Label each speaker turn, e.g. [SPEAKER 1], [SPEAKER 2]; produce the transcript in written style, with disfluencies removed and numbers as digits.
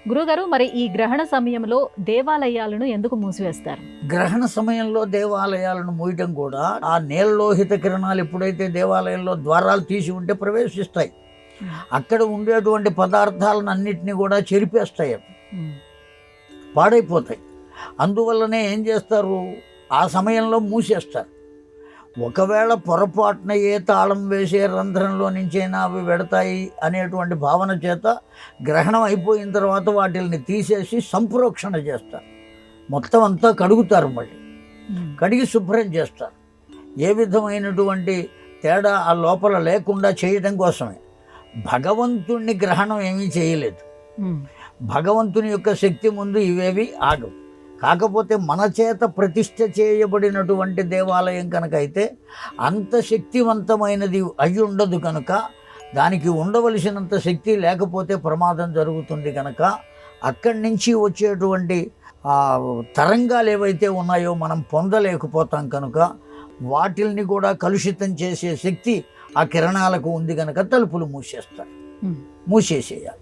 [SPEAKER 1] గురుగారు, మరి ఈ గ్రహణ సమయంలో దేవాలయాలను ఎందుకు మూసివేస్తారు?
[SPEAKER 2] గ్రహణ సమయంలో దేవాలయాలను మూయటం కూడా ఆ నీలలోహిత కిరణాలు ఎప్పుడైతే దేవాలయంలో ద్వారాలు తీసి ఉంటే ప్రవేశిస్తాయి. అక్కడ ఉండేటువంటి పదార్థాలను అన్నిటినీ కూడా చెరిపేస్తాయి, పాడైపోతాయి. అందువల్లనే ఏం చేస్తారు, ఆ సమయంలో మూసేస్తారు. ఒకవేళ పొరపాటున ఏ తాళం వేసే రంధ్రంలో నుంచైనా అవి వెడతాయి అనేటువంటి భావన చేత గ్రహణం అయిపోయిన తర్వాత వాటిని తీసేసి సంప్రోక్షణ చేస్తారు. మొత్తం అంతా కడుగుతారు, మళ్ళీ కడిగి శుభ్రం చేస్తారు. ఏ విధమైనటువంటి తేడా ఆ లోపల లేకుండా చేయడం కోసమే. భగవంతుణ్ణి గ్రహణం ఏమీ చేయలేదు. భగవంతుని యొక్క శక్తి ముందు ఇవేవి ఆగవు. కాకపోతే మన చేత ప్రతిష్ఠ చేయబడినటువంటి దేవాలయం కనుక అయితే అంత శక్తివంతమైనది అయి ఉండదు కనుక, దానికి ఉండవలసినంత శక్తి లేకపోతే ప్రమాదం జరుగుతుంది కనుక, అక్కడి నుంచి వచ్చేటువంటి తరంగాలు ఏవైతే ఉన్నాయో మనం పొందలేకపోతాం కనుక, వాటిల్ని కూడా కలుషితం చేసే శక్తి ఆ కిరణాలకు ఉంది కనుక తలుపులు మూసేస్తారు, మూసేసేయాలి.